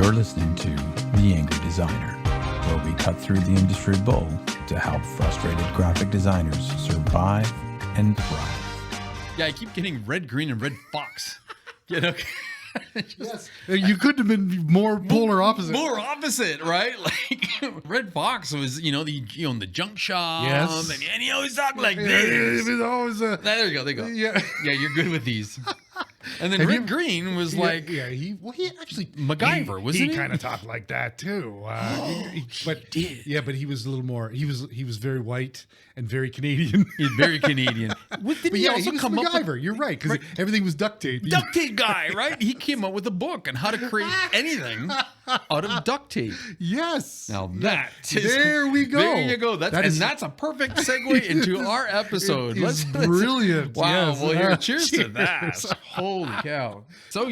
You're listening to The Angry Designer, where we cut through the industry bull to help frustrated graphic designers survive and thrive. Yeah, I keep getting red, green, and red fox. You know? Yes, you couldn't have been more polar opposite. More opposite, right? Like Red Fox was, the junk shop. Yes. And he always talked like this. It was always There you go. There you go. Yeah. Yeah, you're good with these. And then Red Green was like he actually MacGyver, wasn't he? He kind of talked like that too. But he did. Yeah, but he was a little more. He was very white and very Canadian. He's very Canadian. Didn't he also was come up MacGyver. with You're right, because everything was duct tape. duct tape guy, right? He came up with a book on how to create anything out of duct tape. Yes. Now that is, there we go. There you go. That's a perfect segue into our episode. It's brilliant. Wow. Yes. Well, here, cheers to Cheers. that. Holy cow. So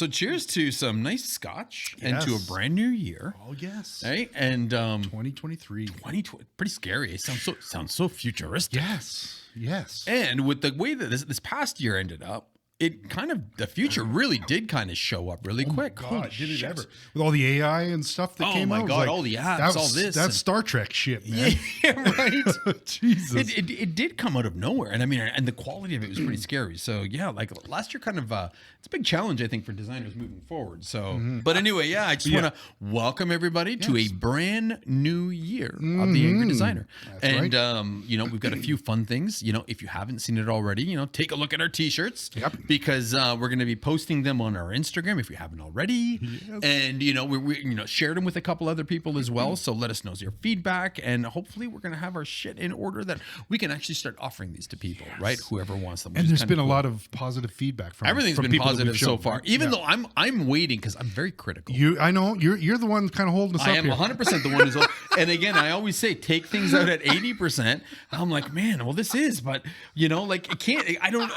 cheers to some nice scotch and to a Yes. brand new year. Oh yes. Right? And 2023. 2020, pretty scary. It sounds so futuristic. Yes. Yes. And with the way that this past year ended up, the future really did kind of show up really quick. God, Holy did it shit. ever? With all the AI and stuff that came out. Oh my God, all the apps, all this. That's Star Trek shit, man. Yeah, right. Jesus. It did come out of nowhere, and I mean, and the quality of it was pretty scary. So yeah, like last year, kind of it's a big challenge, I think, for designers moving forward. So, but anyway, I just want to welcome everybody to a brand new year of the Angry Designer, That's and we've got a few fun things. If you haven't seen it already, take a look at our t-shirts. Yep. Because we're going to be posting them on our Instagram if you haven't already, and we share them with a couple other people as well. So let us know your feedback, and hopefully we're going to have our shit in order that we can actually start offering these to people, right? Whoever wants them. And there's been a lot of positive feedback from everything's from been people that positive we've so shown, far. right? Even though I'm waiting because I'm very critical. I know you're the one kind of holding us up I am here. 100% the one who's. And again, I always say take things out at 80%. I'm like, man, well, this is, but like it can't. I don't.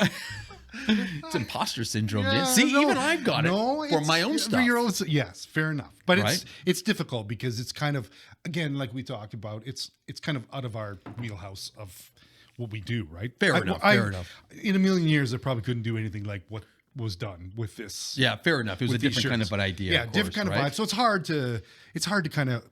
It's imposter syndrome. Yeah, See, no, even I've got it for my own stuff. For your own, yes, fair enough. But Right? it's difficult because it's kind of, again, like we talked about, it's kind of out of our wheelhouse of what we do, right? Fair enough. In a million years, I probably couldn't do anything like what was done with this. Yeah, fair enough. It was a with these different kind shirts. of an idea. Yeah, of different course, kind right? of vibe. So it's hard to kind of,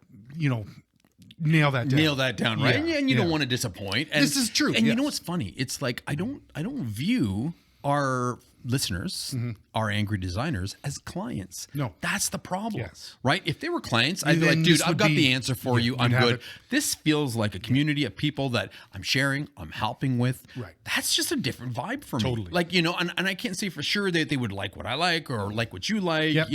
nail that down. Nail that down, right? Yeah, And you don't yeah. want to disappoint. And, This is true, And you know yes. what's funny? It's like I don't view our listeners, our angry designers, as clients. No. That's the problem. Yes. Right? If they were clients, I'd be Then like, dude, this I've would got be- the answer for you. you'd I'm have good. it. This feels like a community of people that I'm sharing, I'm helping with. Right. That's just a different vibe for me. Totally. Like, and I can't say for sure that they would like what I like or like what you like. Yep.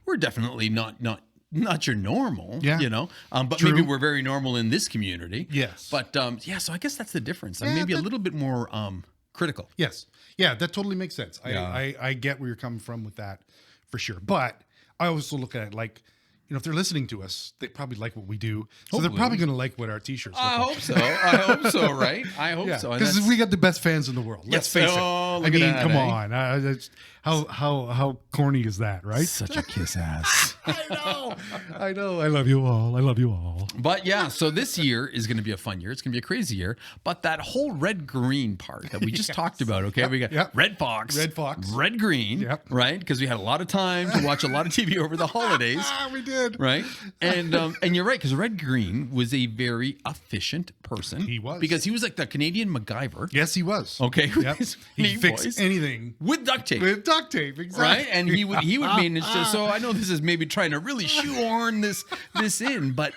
We're definitely not your normal, Yeah. but True. maybe we're very normal in this community. Yes. But so I guess that's the difference. I'm Yeah, maybe a that- little bit more critical. Yes. Yeah, that totally makes sense. Yeah. I get where you're coming from with that for sure. But I also look at it like, if they're listening to us, they probably like what we do. So they're Hopefully. probably going to like what our t-shirts look I like. hope so. I hope so, right? I hope Yeah, so. And because that's- we got the best fans in the world. Let's Yes. face it. Oh, I look at mean, that, come eh? on. How corny is that, right? such a kiss ass. I know. I love you all. I love you all. But so this year is going to be a fun year. It's going to be a crazy year. But that whole red-green part that we just talked about, okay? We got Yep. red fox, red-green, Yep. right? Because we had a lot of time to watch a lot of TV over the holidays. We did. Right, and you're right, because Red Green was a very efficient person. He was. because he was like the Canadian MacGyver. Yes, he was. Okay, Yep. He fixed anything with duct tape, with duct tape. Exactly. right? And he would manage to. So I know this is maybe trying to really shoehorn this in, but.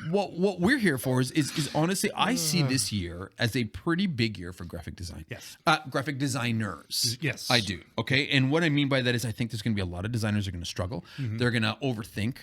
What we're here for is honestly, I see this year as a pretty big year for graphic design. Yes. Graphic designers. Yes. I do. Okay. And what I mean by that is I think there's going to be a lot of designers are going to struggle. They're going to overthink,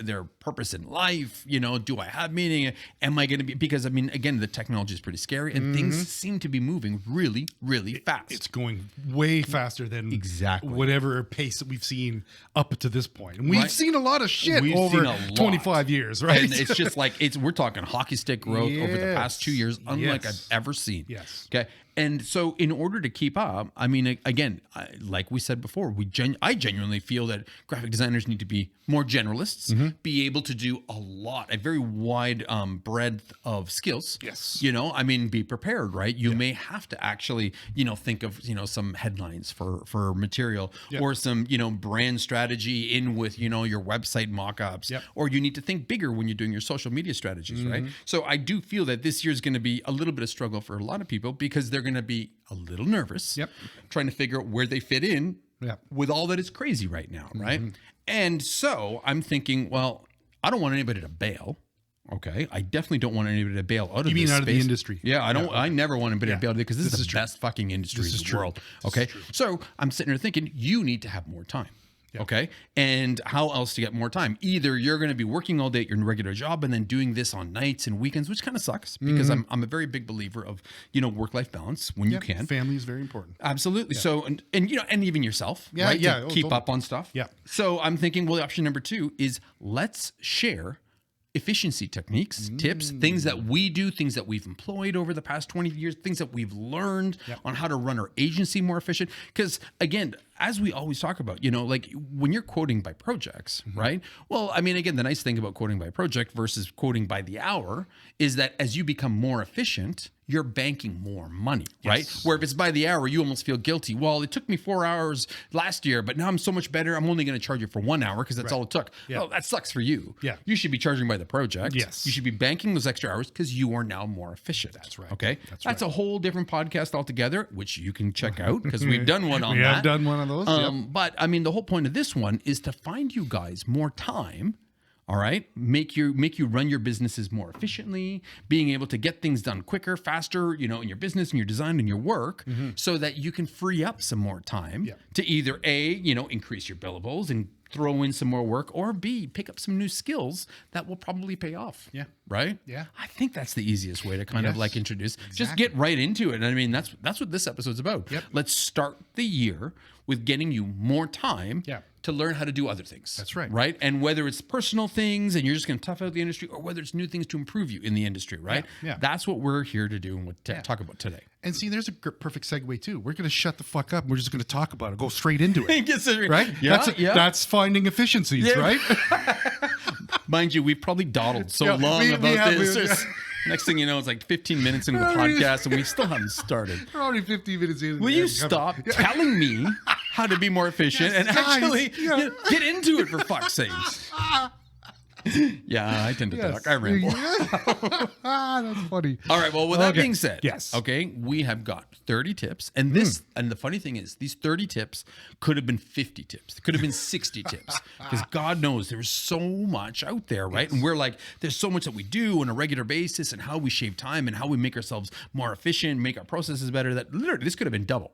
their purpose in life. Do I have meaning? Am I going to be, because I mean, again, the technology is pretty scary and things seem to be moving really, really fast. It's going way faster than Exactly. whatever pace that we've seen up to this point. And we've Right. seen a lot of shit We've over seen a lot. 25 years, right? And it's just like we're talking hockey stick growth over the past 2 years, unlike Yes. I've ever seen. Yes. Okay. And so in order to keep up, I mean, again, like we said before, I genuinely feel that graphic designers need to be more generalists, be able to do a very wide breadth of skills. Yes. You know, I mean, be prepared, right? You may have to actually, you know, think of, you know, some headlines for material or some, you know, brand strategy in with, you know, your website mock-ups, or you need to think bigger when you're doing your social media strategies, right? So I do feel that this year is going to be a little bit of struggle for a lot of people because they're going to be a little nervous, trying to figure out where they fit in with all that is crazy right now, right? And so I'm thinking, well, I don't want anybody to bail. Okay, I definitely don't want anybody to bail out of this space. You mean out of the industry? Yeah, I don't. I never want anybody to bail out of it because this is the best fucking industry in the world. Okay, so I'm sitting there thinking you need to have more time. Okay. And how else to get more time? Either you're going to be working all day at your regular job and then doing this on nights and weekends, which kind of sucks because I'm a very big believer of, you know, work-life balance when you can. Family is very important. Absolutely. So, and you know, and even yourself, right? To keep up on stuff. Yeah. So I'm thinking, well, option number 2 is let's share efficiency techniques, tips, things that we do, things that we've employed over the past 20 years, things that we've learned on how to run our agency more efficient. Because again, as we always talk about, you know, like when you're quoting by projects, right? Well, I mean, again, the nice thing about quoting by project versus quoting by the hour is that as you become more efficient, you're banking more money, right? Where if it's by the hour, you almost feel guilty. Well, it took me 4 hours last year, but now I'm so much better. I'm only going to charge you for 1 hour because that's all it took. Well, that sucks for you. You should be charging by the project. You should be banking those extra hours because you are now more efficient. That's right. Okay. That's a whole different podcast altogether, which you can check out because we've done one on that. We have done one of those. But I mean, the whole point of this one is to find you guys more time. All right. Make you run your businesses more efficiently, being able to get things done quicker, faster, you know, in your business and your design and your work so that you can free up some more time to either A, you know, increase your billables and throw in some more work, or B, pick up some new skills that will probably pay off. Right? I think that's the easiest way to kind of like introduce. Just get right into it. And I mean, that's what this episode's about. Let's start the year with getting you more time to learn how to do other things. That's right. Right? And whether it's personal things and you're just going to tough out the industry, or whether it's new things to improve you in the industry, right? That's what we're here to do and what talk about today. And see, there's a perfect segue too. We're going to shut the fuck up. And we're just going to talk about it. Go straight into it. Right? That's finding efficiencies, right? Mind you, we've probably dawdled so long about this. Next thing you know, it's like 15 minutes into the podcast and we still haven't started. We're already 15 minutes in. Will you stop telling me how to be more efficient and actually get into it, for fuck's sakes? Yeah, I tend to talk. I ramble. That's funny. All right. Well, with that being said, yes. Okay, we have got 30 tips, and this, and the funny thing is, these 30 tips could have been 50 tips, could have been 60 tips, because God knows there's so much out there, right? And we're like, there's so much that we do on a regular basis, and how we shave time, and how we make ourselves more efficient, make our processes better. That literally this could have been double.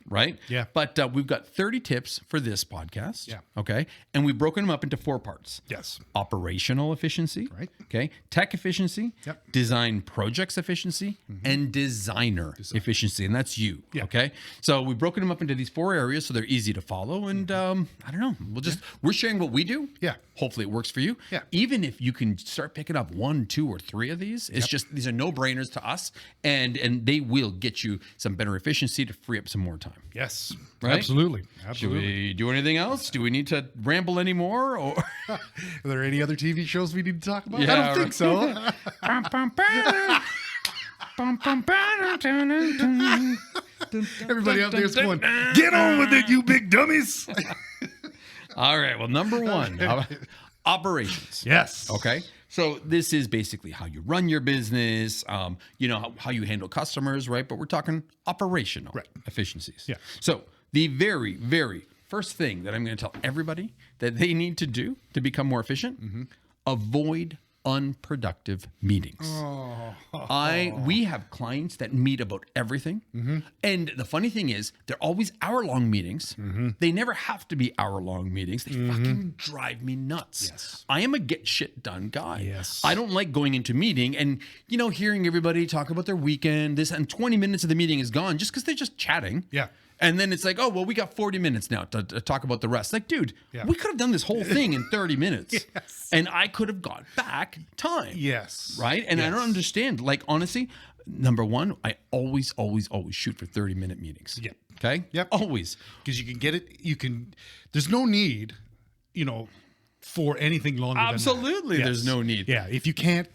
Right? But we've got 30 tips for this podcast. Okay. And we've broken them up into 4 parts. Operational efficiency. Right. Okay. Tech efficiency. Design projects efficiency. And designer efficiency. And that's you. Okay. So we've broken them up into these 4 areas so they're easy to follow. And I don't know. We're sharing what we do. Hopefully it works for you. Even if you can start picking up 1, 2, or 3 of these, it's just, these are no-brainers to us. And they will get you some better efficiency to free up some more time. Right? Absolutely. Should we do anything else? Do we need to ramble anymore? Or are there any other TV shows we need to talk about? I don't think so. Everybody out there is going, get on with it, you big dummies. All right. Well, number 1, operations. Okay. So this is basically how you run your business, you know, how you handle customers, right? But we're talking operational efficiencies. So the very, very first thing that I'm going to tell everybody that they need to do to become more efficient, avoid unproductive meetings. We have clients that meet about everything. And the funny thing is, they're always hour-long meetings. They never have to be hour-long meetings. They fucking drive me nuts. I am a get shit done guy. I don't like going into meeting and, you know, hearing everybody talk about their weekend, and 20 minutes of the meeting is gone just because they're just chatting. And then it's like, oh, well, we got 40 minutes now to talk about the rest. Like, dude, we could have done this whole thing in 30 minutes. And I could have got back time. Right? And I don't understand. Like, honestly, number one, I always shoot for 30-minute meetings. Yep. Okay. Yep. Always. Because you can get it. There's no need, for anything longer Absolutely, than that. there's no need. Yeah. If you can't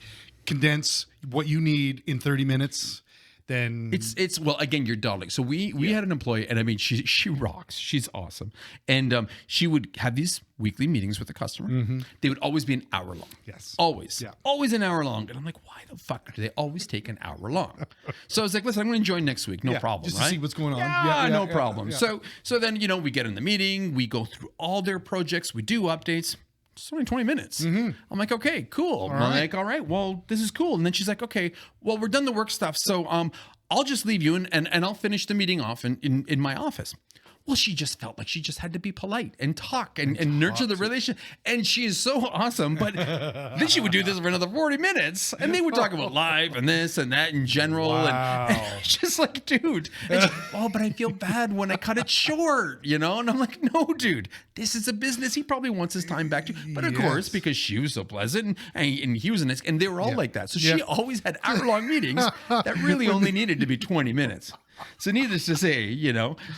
condense what you need in 30 minutes, then It's well, again, your darling. So we had an employee, and I mean, she rocks. She's awesome, and she would have these weekly meetings with the customer. They would always be an hour long. Yes. Always. Yeah. Always an hour long. And I'm like, why the fuck do they always take an hour long? So I was like, listen, I'm going to join next week. No problem. just to right? see what's going on. Yeah, no yeah, problem. yeah. So then we get in the meeting. We go through all their projects. We do updates. It's only 20 minutes. I'm like, okay, cool. I'm like, all right, well, this is cool. And then she's like, okay, well, we're done the work stuff. So I'll just leave you and I'll finish the meeting off in my office. Well, she just felt like she just had to be polite and talk and nurture the relation. And she is so awesome. But then she would do this for another 40 minutes. And they would talk about life and this and that in general. Wow. And it's just like, dude. And she, but I feel bad when I cut it short, And I'm like, no, dude, this is a business. He probably wants his time back too. But of course, because she was so pleasant and he was a nice, and they were all like that. So she always had hour-long meetings that really only needed to be 20 minutes. So needless to say,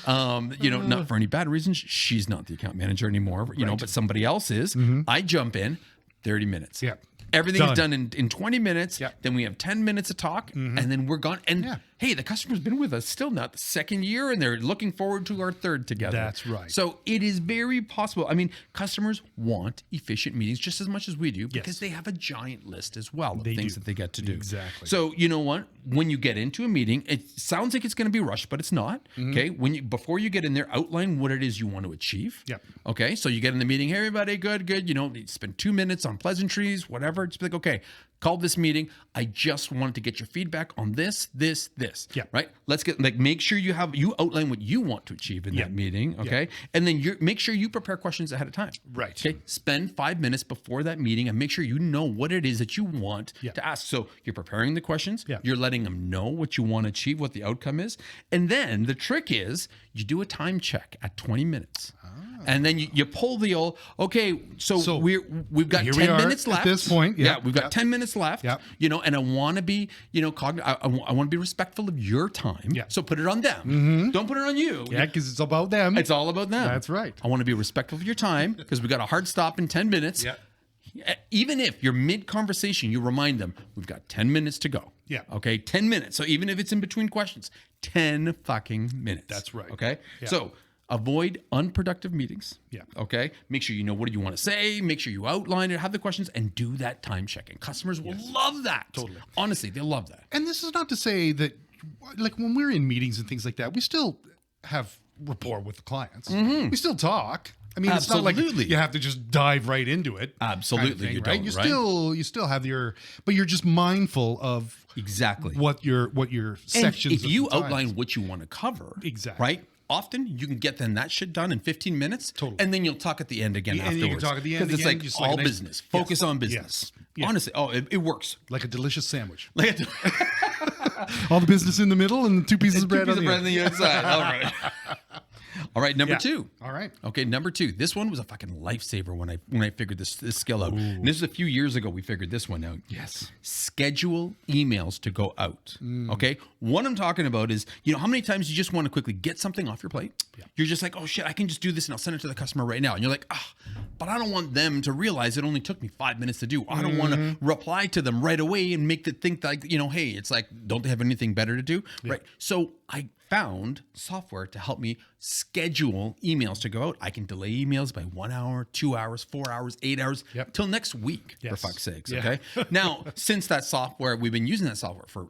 not for any bad reasons, she's not the account manager anymore, but somebody else is. I jump in, 30 minutes. Yeah. Everything's done in 20 minutes. Yeah. Then we have 10 minutes of talk, and then we're gone. And hey, the customer's been with us still not the second year, and they're looking forward to our third together. That's right. So it is very possible. I mean, customers want efficient meetings just as much as we do because they have a giant list as well of things that they get to do. Exactly. So you know what? When you get into a meeting, it sounds like it's going to be rushed, but it's not. Okay. Before you get in there, outline what it is you want to achieve. Yep. Okay. So you get in the meeting, hey, everybody, good. You spend 2 minutes on pleasantries, whatever. Just be like, okay, call this meeting. I just wanted to get your feedback on this. Yeah. Right. Let's make sure you outline what you want to achieve in that meeting. Okay. And then make sure you prepare questions ahead of time. Right. Okay. Spend 5 minutes before that meeting and make sure you know what it is that you want to ask. So you're preparing the questions. Yeah. You're letting them know what you want to achieve, what the outcome is. And then the trick is you do a time check at 20 minutes. And then you pull the old, okay, so we've got 10 minutes left. At this point, we've got 10 minutes left, and I want to be, I want to be respectful of your time. Yeah. So put it on them. Don't put it on you. Yeah, because it's about them. It's all about them. That's right. I want to be respectful of your time because we got a hard stop in 10 minutes. Yeah. Even if you're mid-conversation, you remind them, we've got 10 minutes to go. Yeah. Okay, 10 minutes. So even if it's in between questions, 10 fucking minutes. That's right. Okay? Yeah. So avoid unproductive meetings. Yeah. Okay? Make sure you know what do you want to say. Make sure you outline it, have the questions, and do that time checking. Customers will love that. Totally. Honestly, they'll love that. And this is not to say that, like, when we're in meetings and things like that, we still have rapport with the clients. We still talk. I mean, it's not Absolutely. like you have to just dive right into it. Absolutely, you right? don't, You still have but you're just mindful of Exactly. what your sections. And if you of the outline times. what you want to cover, Exactly. right? Often you can get then that shit done in 15 minutes, Totally. and then you'll talk at the end again And afterwards. you can talk at the end because it's again, like just like all a nice- business. Focus on business. Yes. Honestly, it works. like a delicious sandwich. Like All the business in the middle and two pieces of bread on the end. the outside. All right. All right, number 2. All right. Okay, number 2. This one was a fucking lifesaver when I figured this skill out. And this is a few years ago we figured this one out. Yes. Schedule emails to go out. Okay? What I'm talking about is, how many times you just want to quickly get something off your plate? Yeah. You're just like, oh shit, I can just do this and I'll send it to the customer right now. And you're like, but I don't want them to realize it only took me 5 minutes to do. I don't want to reply to them right away and make them think like, hey, it's like, don't they have anything better to do? Yeah. Right. So I found software to help me schedule emails to go out. I can delay emails by 1 hour, 2 hours, 4 hours, 8 hours, till next week, for fuck's sakes. Yeah. Okay. Now, since that software, we've been using that software for,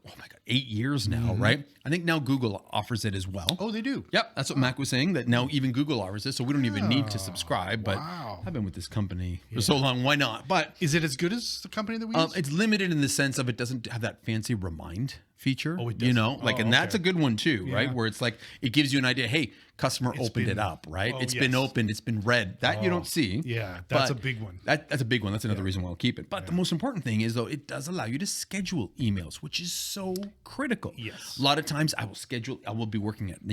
8 years now, right? I think now Google offers it as well. Oh, they do? Yep. That's what Mac was saying, that now even Google offers it. So we don't even need to subscribe. But I've been with this company for so long. Why not? But is it as good as the company that we use? it's limited in the sense of it doesn't have that fancy remind feature. Oh, it doesn't. And that's a good one too, right? Where it's like, it gives you an idea, hey, customer opened it up, right? It's been opened, it's been read. That you don't see. Yeah, that's but a big one. That's a big one. That's another reason why I'll keep it. But the most important thing is, though, it does allow you to schedule emails, which is so critical. Yes. A lot of times I will be working at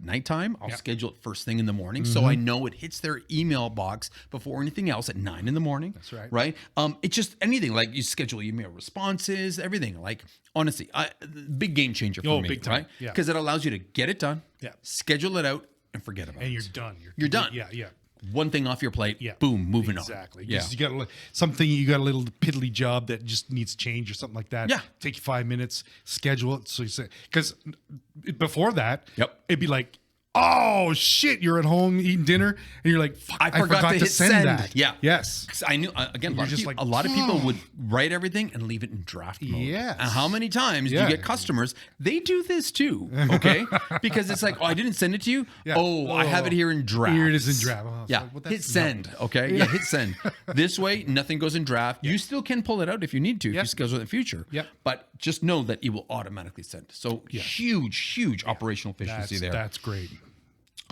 nighttime. I'll schedule it first thing in the morning. So I know it hits their email box before anything else at 9 in the morning. That's right. Right. It's just anything like you schedule email responses, everything. Like, honestly, big game changer for me, big time. right? Yeah. Because it allows you to get it done, schedule it out, and forget about it. And you're done. You're done. Yeah. One thing off your plate, boom, moving on. Exactly. Yeah. You got you got a little piddly job that just needs change or something like that. Yeah. Take you 5 minutes, schedule it. So you say, because before that, it'd be like, oh shit, you're at home eating dinner and you're like, fuck, I forgot to hit send that. Yeah. Yes. 'Cause I knew, again, a lot of "Oh." people would write everything and leave it in draft mode. Yes. And how many times do you get customers? They do this too, okay? Because it's like, oh, I didn't send it to you. Yeah. Oh, I have it here in draft. Here it is in draft. Oh, Yeah, like, well, that's hit send, okay? Yeah, hit send. This way, nothing goes in draft. You still can pull it out if you need to, if you schedule it in the future. Yep. But just know that it will automatically send. So huge operational efficiency there. That's great.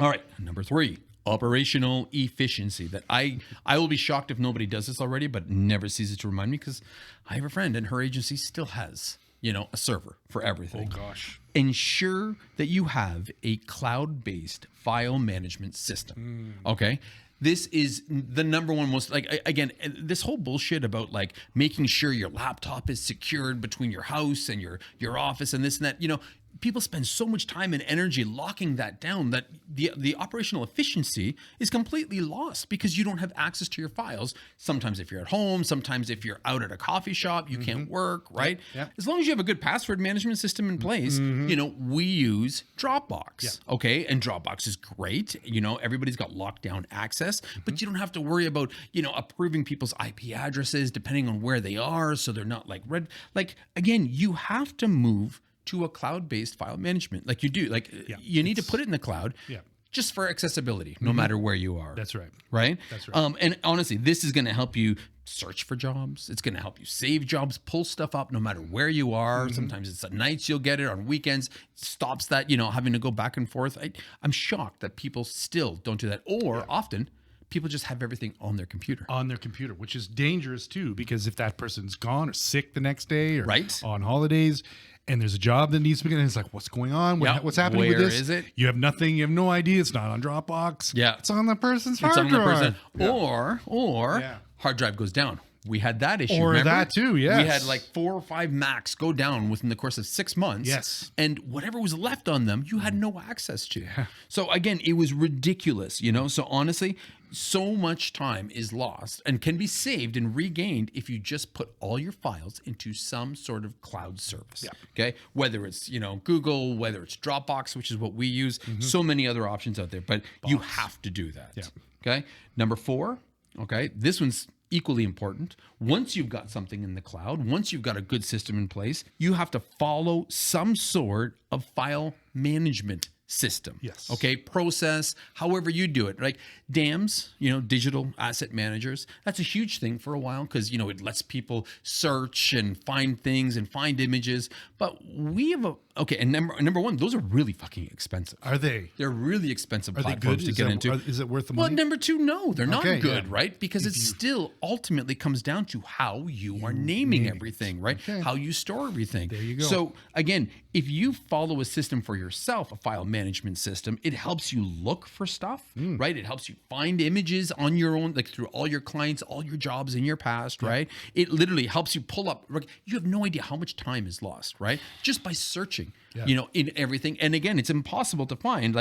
All right, number 3, operational efficiency. That I will be shocked if nobody does this already, but never ceases to remind me, because I have a friend and her agency still has, a server for everything. Oh gosh. Ensure that you have a cloud-based file management system. Okay. This is the number one most, again, this whole bullshit about making sure your laptop is secured between your house and your office and this and that, people spend so much time and energy locking that down that the operational efficiency is completely lost because you don't have access to your files. Sometimes if you're at home, sometimes if you're out at a coffee shop, you can't work, right? Yeah. As long as you have a good password management system in place, we use Dropbox, okay? And Dropbox is great. Everybody's got lockdown access, but you don't have to worry about, approving people's IP addresses depending on where they are, so they're not read. Again, you have to move to a cloud-based file management you do. You need to put it in the cloud just for accessibility, no matter where you are. That's right. Right? That's right. And honestly, this is going to help you search for jobs. It's going to help you save jobs, pull stuff up no matter where you are. Sometimes it's at nights you'll get it, on weekends. It stops that, having to go back and forth. I'm shocked that people still don't do that. Or often people just have everything on their computer. Which is dangerous too, because if that person's gone or sick the next day or Right. on holidays, and there's a job that needs to be done, it's like, what's going on? What's happening with Where this? is it? You have nothing. You have no idea. It's not on Dropbox. Yeah. It's on the person's It's hard on the drive. person. Or hard drive goes down. We had that issue. Or remember? that too, yes. We had 4 or 5 Macs go down within the course of 6 months. Yes. And whatever was left on them, you had no access to. So again, it was ridiculous, So honestly, so much time is lost and can be saved and regained if you just put all your files into some sort of cloud service. Okay. Whether it's, Google, whether it's Dropbox, which is what we use, so many other options out there, but you have to do that. Okay. Number 4. Okay. This one's equally important. Once you've got something in the cloud, once you've got a good system in place, you have to follow some sort of file management system. Yes. Okay. Process, however you do it. DAMs, digital asset managers. That's a huge thing for a while because, it lets people search and find things and find images. But we have and number 1, those are really fucking expensive. Are they? They're really expensive Are they platforms good? to get into. Is it worth the Well, money? number 2, no, they're not Okay, good, yeah. right? Because it still ultimately comes down to how you are naming everything, right? Okay. How you store everything. There you go. So again, if you follow a system for yourself, a file management system, it helps you look for stuff, right? It helps you find images on your own, through all your clients, all your jobs in your past, right? It literally helps you pull up. You have no idea how much time is lost, right? Just by searching. In everything. And again, it's impossible to find.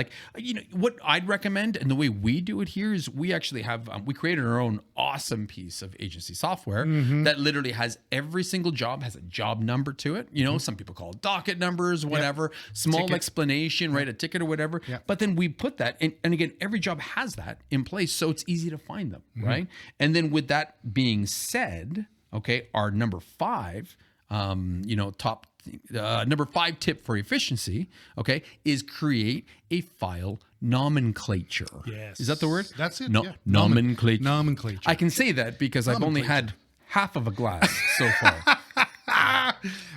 What I'd recommend and the way we do it here is we actually have, we created our own awesome piece of agency software that literally has every single job, has a job number to it. Some people call it docket numbers, whatever, small Ticket. explanation, right? A ticket or whatever. But then we put that, and again, every job has that in place. So it's easy to find them, right? And then with that being said, okay, our number 5, number 5 tip for efficiency, okay, is create a file nomenclature. Yes. Is that the word? That's it. Nomenclature. Nomenclature. I can say that because I've only had half of a glass so far.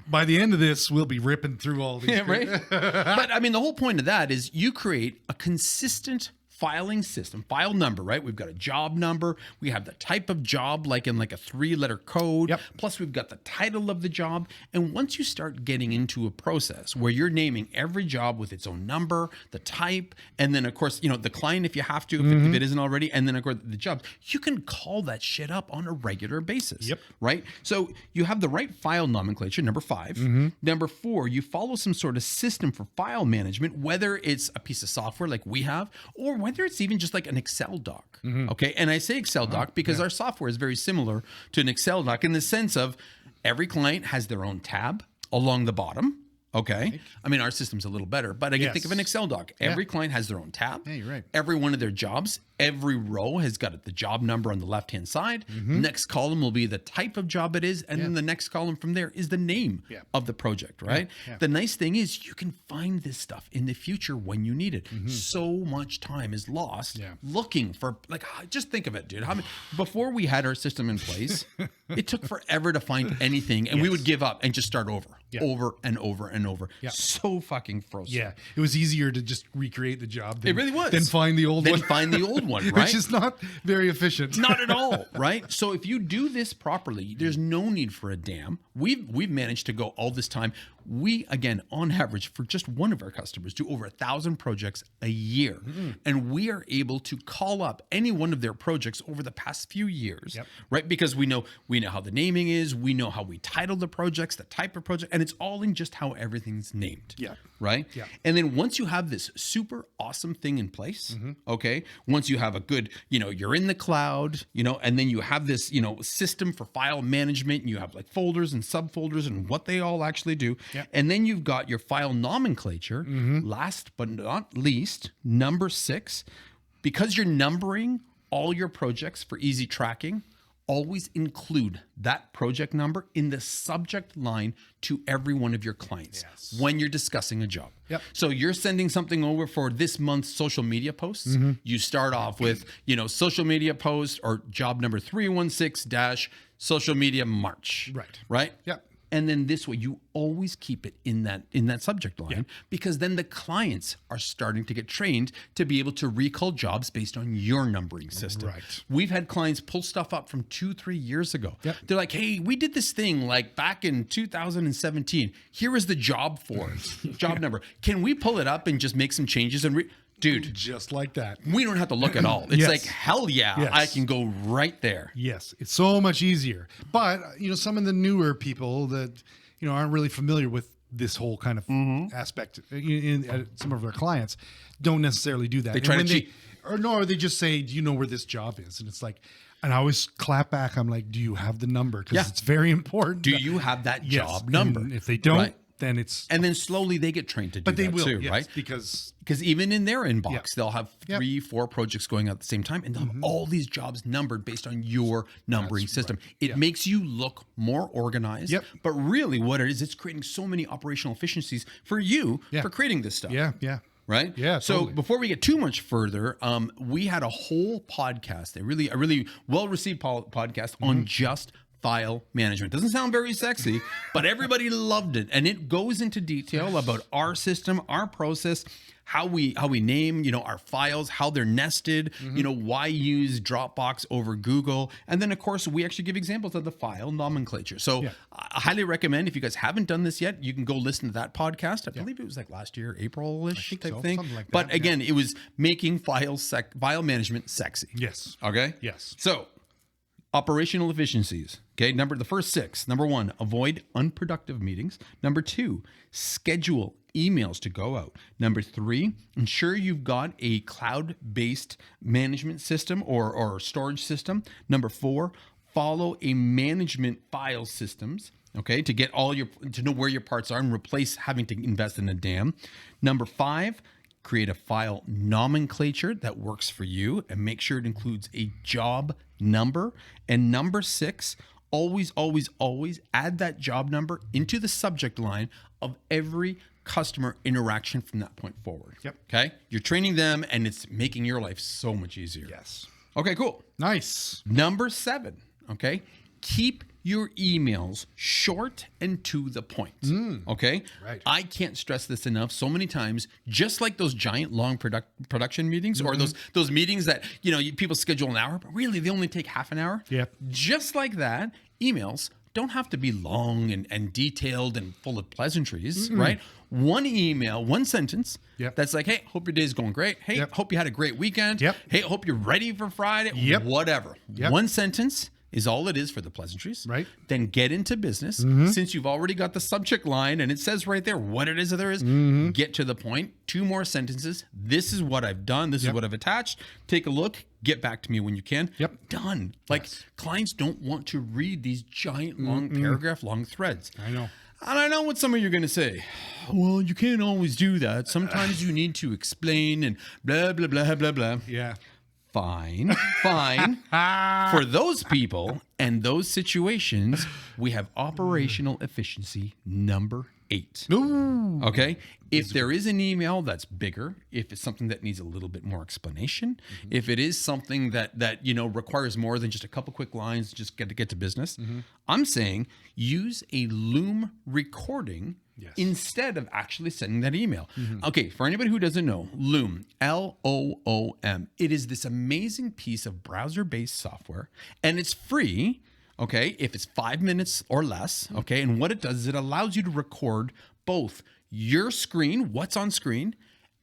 By the end of this, we'll be ripping through all these. Yeah, right. But I mean, the whole point of that is you create a consistent filing system, file number, right? We've got a job number. We have the type of job, like in like a 3-letter code. Yep. Plus we've got the title of the job. And once you start getting into a process where you're naming every job with its own number, the type, and then of course, the client, if you have to, if it isn't already, and then of course the job, you can call that shit up on a regular basis. Yep. Right? So you have the right file nomenclature, number 5. Number 4, you follow some sort of system for file management, whether it's a piece of software like we have, or whether it's even just like an Excel doc. Okay. And I say Excel doc because our software is very similar to an Excel doc in the sense of every client has their own tab along the bottom. Okay. I mean, our system's a little better, but I can think of an Excel doc. Every client has their own tab. Yeah, you're right. Every one of their jobs, every row has got the job number on the left-hand side. Next column will be the type of job it is. And then the next column from there is the name of the project, right? The nice thing is you can find this stuff in the future when you need it. So much time is lost looking for, like, just think of it, dude. Before we had our system in place, it took forever to find anything. And we would give up and just start over and over and over. So fucking frozen. Yeah. It was easier to just recreate the job. It really was. Than find the old one. Right? Which is not very efficient. Not at all, right? So if you do this properly, there's no need for a dam. We've managed to go all this time. We, again, on average, for just one of our customers, do over 1,000 projects a year. And we are able to call up any one of their projects over the past few years, right? Because we know how the naming is, we know how we title the projects, the type of project, and it's all in just how everything's named. Right? And then once you have this super awesome thing in place, okay, once you have a good, you're in the cloud, and then you have this, system for file management, and you have like folders and subfolders and what they all actually do. And then you've got your file nomenclature. Last but not least, number 6, because you're numbering all your projects for easy tracking, always include that project number in the subject line to every one of your clients when you're discussing a job. So you're sending something over for this month's social media posts. You start off with, social media post or job number 316- social media March. Right? And then this way, you always keep it in that subject line because then the clients are starting to get trained to be able to recall jobs based on your numbering system. We've had clients pull stuff up from 2-3 years ago. They're like, hey, we did this thing like back in 2017. Here is the job for it, job number. Can we pull it up and just make some changes and dude, just like that. We don't have to look at all. It's like, hell yeah, I can go right there. Yes, it's so much easier. But, some of the newer people that, aren't really familiar with this whole kind of aspect in some of our clients don't necessarily do that. They try to cheat. Or they just say, do you know where this job is? And it's like, and I always clap back. I'm like, do you have the number? Because it's very important. Do you have that job number? And if they don't, then it's... And then slowly they get trained to do that too, right? Because even in their inbox, they'll have 3-4 projects going on at the same time, and they'll have all these jobs numbered based on your numbering system. It makes you look more organized, but really what it is, it's creating so many operational efficiencies for you for creating this stuff. Right? So before we get too much further, we had a whole podcast, a really well-received podcast on just file management. Doesn't sound very sexy, but everybody loved it. And it goes into detail about our system, our process, how we name, our files, how they're nested, why use Dropbox over Google. And then of course, we actually give examples of the file nomenclature. So I highly recommend, if you guys haven't done this yet, you can go listen to that podcast. I believe it was like last year, April-ish type thing. Something like that, but again, it was making file management sexy. Yes. Okay? Yes. So operational efficiencies. Okay. The first 6. Number 1, avoid unproductive meetings. Number 2, schedule emails to go out. Number 3, ensure you've got a cloud-based management system or storage system. Number 4, follow a management file systems. Okay. To get to know where your parts are and replace having to invest in a dam. Number 5, create a file nomenclature that works for you and make sure it includes a job number. And number 6, always add that job number into the subject line of every customer interaction from that point forward. Okay. You're training them and it's making your life so much easier. Yes. Okay, cool. Nice. Number 7. Okay. Keep your emails short and to the point. Okay? Right. I can't stress this enough so many times, just like those giant long production meetings or those meetings that, people schedule an hour, but really they only take half an hour. Yep. Just like that, emails don't have to be long and detailed and full of pleasantries, right? One email, one sentence Yep. that's like, hey, hope your day's going great. Hey, Yep. hope you had a great weekend. Yep. Hey, hope you're ready for Friday. Yep. Whatever. Yep. One sentence is all it is for the pleasantries. Right. Then get into business. Since you've already got the subject line and it says right there what it is that there is, get to the point. 2 more sentences. This is what I've done. This is what I've attached. Take a look. Get back to me when you can. Yep. Done. Like clients don't want to read these giant, long paragraph, long threads. I know. And I know what some of you are going to say. Well, you can't always do that. Sometimes you need to explain and blah, blah, blah, blah, blah. Yeah. Fine. For those people and those situations, we have operational efficiency number 8. Ooh. Okay. If there is an email that's bigger, if it's something that needs a little bit more explanation, if it is something that requires more than just a couple quick lines, just get to business, I'm saying use a Loom recording instead of actually sending that email. Okay, for anybody who doesn't know, Loom, Loom, it is this amazing piece of browser-based software, and it's free. Okay, if it's 5 minutes or less, okay, and what it does is it allows you to record both your screen, what's on screen,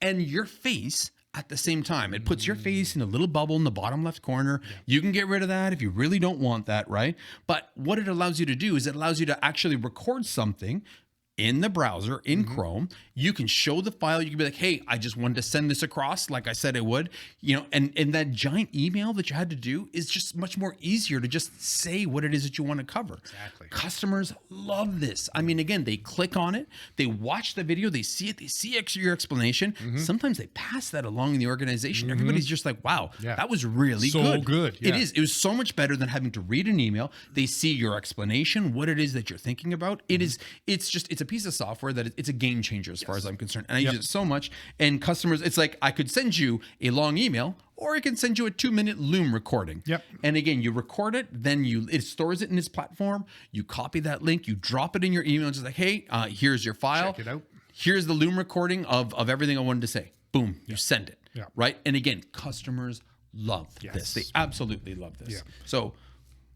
and your face at the same time. It puts your face in a little bubble in the bottom left corner. You can get rid of that if you really don't want that, right? But what it allows you to do is it allows you to actually record something in the browser, in Chrome. You can show the file. You can be like, hey, I just wanted to send this across like I said I would, and that giant email that you had to do is just much more easier to just say what it is that you want to cover. Exactly. Customers love this. I mean, again, they click on it, they watch the video, they see it, they see your explanation. Sometimes they pass that along in the organization. Everybody's just like, wow, that was really So good. good. It Yeah. is. It was so much better than having to read an email. They see your explanation, what it is that you're thinking about. It's a piece of software that it's a game changer as far as I'm concerned. And I use it so much. And customers, it's like I could send you a long email or I can send you a 2-minute Loom recording. Yep. And again, you record it, then it stores it in this platform. You copy that link, you drop it in your email. It's just like, hey, here's your file. Check it out. Here's the Loom recording of everything I wanted to say. Boom, you send it. Yeah. Right. And again, customers love this. They absolutely love this. Yeah. So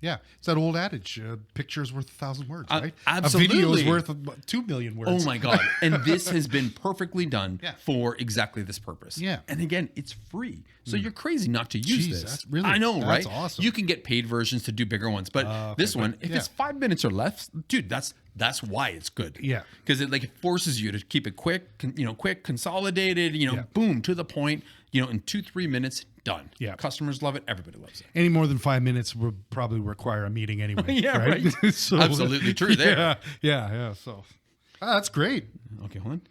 Yeah, it's that old adage: picture is worth 1,000 words, right? absolutely. A video is worth 2 million words. oh my God. And this has been perfectly done Yeah. for exactly this purpose. Yeah. And again, it's free. So you're crazy not to use Jeez, this. that's really- I know, that's right? awesome. You can get paid versions to do bigger ones, but this one, if it's 5 minutes or less, dude, that's why it's good. Yeah. Because it forces you to keep it quick, consolidated, boom, to the point, in 2-3 minutes, done. Yeah. Customers love it. Everybody loves it. Any more than 5 minutes would probably require a meeting anyway. Yeah, right. So- Absolutely true there. Yeah. So that's great. Okay, hold on.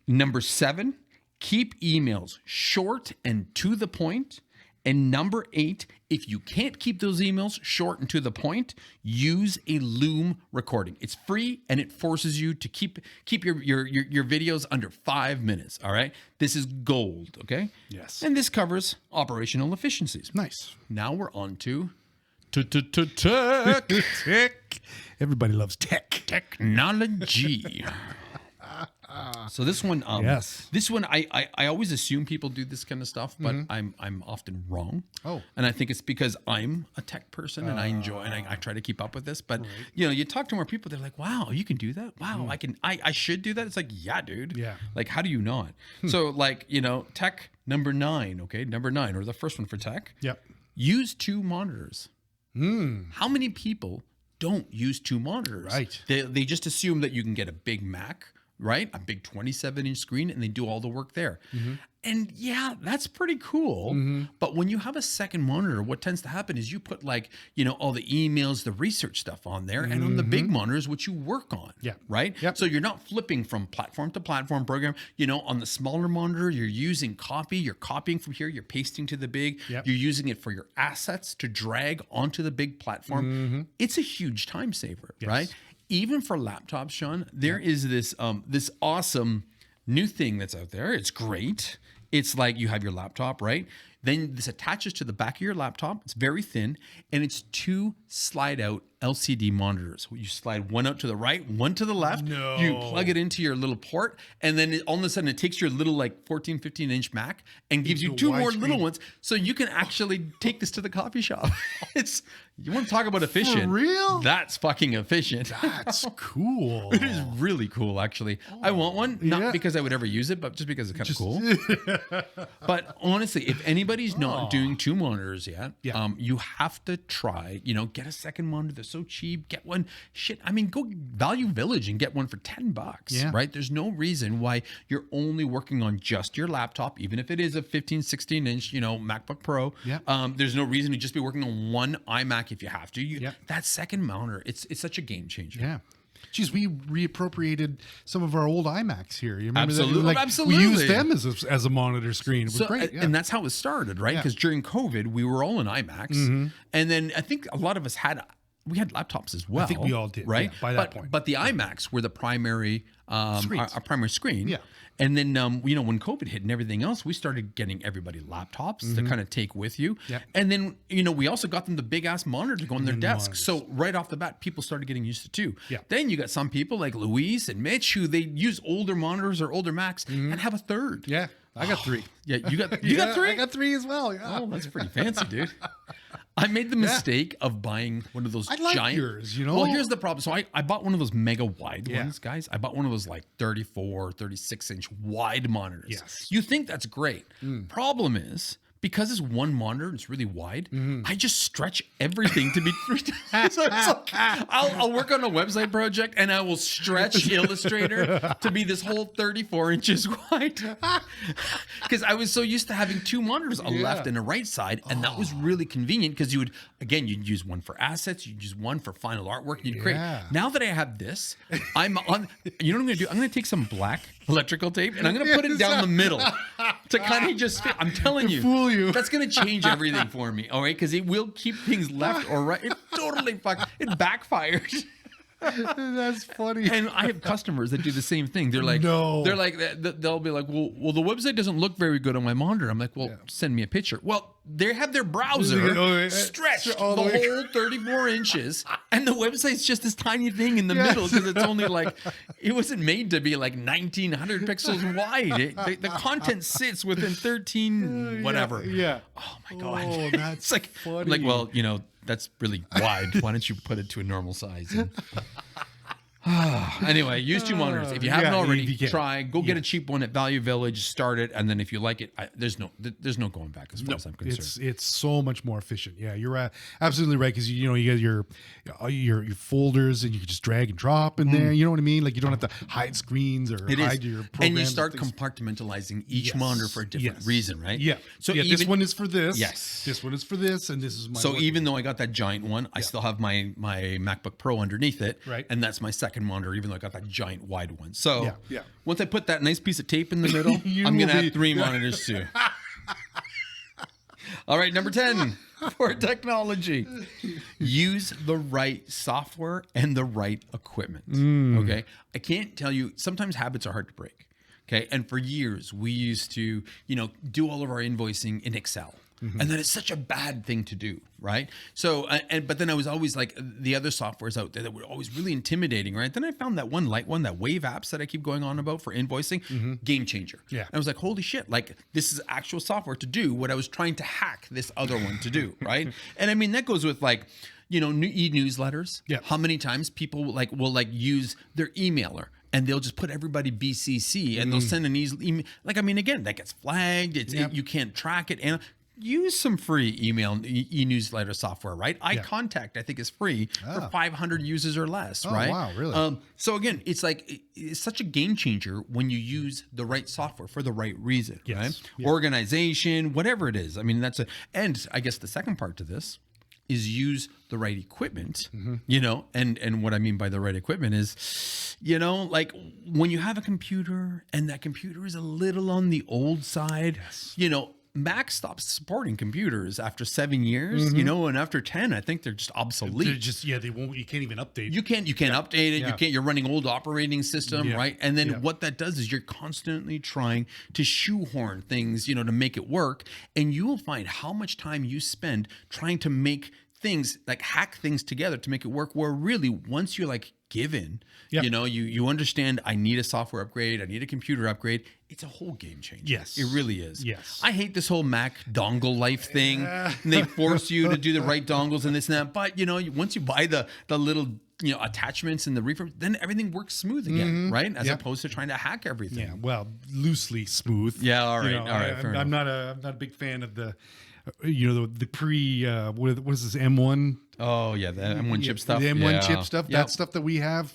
Number 7, keep emails short and to the point. And number 8, if you can't keep those emails short and to the point, use a Loom recording. It's free and it forces you to keep your videos under 5 minutes. All right. This is gold. Okay. Yes. And this covers operational efficiencies. Nice. Now we're on to tech. Tech. Everybody loves tech. Technology. So this one, Yes. this one, I always assume people do this kind of stuff, but I'm often wrong. Oh. And I think it's because I'm a tech person and I enjoy and I try to keep up with this. But you talk to more people, they're like, "Wow, you can do that. Wow, I should do that." It's like, yeah, dude. Yeah. Like, how do you not? So tech number 9. Okay, number 9, or the first one for tech. Yep. Use 2 monitors. How many people don't use 2 monitors? Right. They just assume that you can get a big Mac, right? A big 27-inch screen, and they do all the work there. And yeah, that's pretty cool. But when you have a second monitor, what tends to happen is you put all the emails, the research stuff on there, and on the big monitors, what you work on. Yeah. Right? Yep. So you're not flipping from platform to platform program. On the smaller monitor, you're using copy. You're copying from here. You're pasting to the big. Yep. You're using it for your assets to drag onto the big platform. It's a huge time saver, right? Even for laptops, Sean, there is this this awesome new thing that's out there. It's great. It's like you have your laptop, right? Then this attaches to the back of your laptop. It's very thin, and it's 2 slide-out LCD monitors. You slide one out to the right, one to the left. No. You plug it into your little port, and then all of a sudden it takes your little like 14, 15-inch Mac and gives you Into two more widescreen. little ones, so you can actually take this to the coffee shop. It's you want to talk about efficient? real? That's fucking efficient. That's cool. It is really cool, actually. I want one, not Yeah. because I would ever use it, but just because it's kind of cool. But honestly, if anybody's not doing two monitors yet, Yeah. you have to try, get a second monitor. They're so cheap. Get one. Shit. I mean, go Value Village and get one for $10, Yeah. right? There's no reason why you're only working on just your laptop, even if it is a 15, 16-inch, MacBook Pro. Yeah. There's no reason to just be working on one iMac if you have to. Yeah. That second monitor, it's such a game changer. Yeah. Geez, we reappropriated some of our old iMacs here. You remember Absolutely. that? Absolutely. We used them as a monitor screen. It was great. Yeah. And that's how it started, right? Yeah. Because during COVID, we were all in iMacs. And then I think a lot of us had laptops as well. I think we all did, right? yeah, by that point. But the iMacs were the primary Screens. our primary screen. Yeah. And then when COVID hit and everything else, we started getting everybody laptops to kind of take with you. Yep. And then we also got them the big ass monitor to go on their desk. So right off the bat, people started getting used to two. Yeah. Then you got some people like Luis and Mitch who they use older monitors or older Macs and have a third. Yeah. I got three. Yeah, you got three? I got three as well. Yeah. Oh, that's pretty fancy, dude. I made the mistake of buying one of those I like giant. yours, Well, here's the problem. So I bought one of those mega wide Yeah. ones, guys. I bought one of those like 34, 36-inch wide monitors. Yes. You think that's great. Problem is, because it's one monitor, it's really wide. I just stretch everything to be 3 times. So it's like, I'll work on a website project and I will stretch Illustrator to be this whole 34 inches wide. Because I was so used to having two monitors, a left and a right side, and that was really convenient because you'd use one for assets, you'd use one for final artwork, you'd create. Yeah. Now that I have this, I'm on. You know what I'm gonna do? I'm gonna take some black electrical tape and I'm gonna put it down the middle to kind of just fit. I'm telling you. Fool you. That's going to change everything for me, all right? Because it will keep things left or right. It totally it backfires. That's funny. And I have customers that do the same thing. They're like, No. they'll be like, well, the website doesn't look very good on my monitor. I'm like, well, send me a picture. Well, they have their browser stretched all the the way- whole 34 inches, and the website's just this tiny thing in the middle because it's only like, it wasn't made to be like 1900 pixels wide. The content sits within 13 whatever. Yeah. Oh my god. Oh, that's it's like, funny. like, well, that's really wide. Why don't you put it to a normal size? Anyway, use two monitors. If you haven't already, if you can. try. Go get a cheap one at Value Village. Start it, and then if you like it, there's no going back as far as I'm concerned. It's so much more efficient. Yeah, you're absolutely right because you get your folders and you can just drag and drop in there. You know what I mean? Like you don't have to hide screens or hide your programs. And you start things. compartmentalizing each monitor for a different reason, right? Yeah. So yeah, this one is for this. Yes. This one is for this, and this is my. So work. even though I got that giant one, I still have my MacBook Pro underneath it, Right. And that's my second monitor, even though I got that giant wide one. So Yeah. once I put that nice piece of tape in the middle, You I'm gonna will be- have 3 monitors too. All right, number 10 for technology. Use the right software and the right equipment. Okay. I can't tell you, sometimes habits are hard to break. Okay. And for years, we used to, do all of our invoicing in Excel. And then it's such a bad thing to do, right? So, but then I was always like, the other softwares out there that were always really intimidating, right? Then I found that one light one, that Wave apps that I keep going on about for invoicing, game changer. Yeah. And I was like, holy shit, like this is actual software to do what I was trying to hack this other one to do, right? And I mean, that goes with like, e-newsletters. Yeah. How many times people will use their emailer and they'll just put everybody BCC and they'll send an email. Like, I mean, again, that gets flagged. You can't track it. And use some free email e-newsletter software, right? iContact, I think, is free for 500 users or less, right? Wow, really? So again, it's like it's such a game changer when you use the right software for the right reason, right? Yeah. Organization, whatever it is. I mean, and I guess the second part to this is use the right equipment, and what I mean by the right equipment is, like when you have a computer and that computer is a little on the old side, Mac stops supporting computers after 7 years, and after 10, I think they're just obsolete. They're just they won't. You can't even update. You can't update it. Yeah. You can't. You're running old operating system, Yeah. right? And then Yeah. what that does is you're constantly trying to shoehorn things, to make it work, and you will find how much time you spend trying to make things, like hack things together to make it work, where really once you're like given, Yep. you know, you understand, I need a software upgrade, I need a computer upgrade. It's a whole game changer. Yes. It really is. Yes. I hate this whole Mac dongle life thing. And they force you to do the right dongles and this and that. But, you know, once you buy the little, you know, attachments and the refurb, then everything works smooth again, right? As opposed to trying to hack everything. Yeah, well, loosely smooth. Yeah, all right, You know, all right. Fair I'm enough. not a big fan of the, you know, the pre what is this M1? Oh yeah, the M1 chip stuff. The M1 Yeah. chip stuff. Yep. That stuff that we have.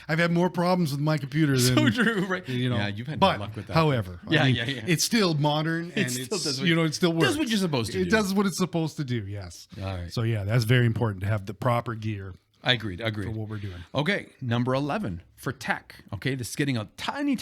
I've had more problems with my computer than So true, right? You know, Yeah, you've had but no luck with that. however, Yeah, I mean, yeah. it's still modern and still it's does what- you know it still works. does what you're supposed to It do. does what it's supposed to do. Yes. All right. So yeah, that's very important to have the proper gear I agreed. for what we're doing. Okay, number 11 for tech. Okay, this is getting a tiny,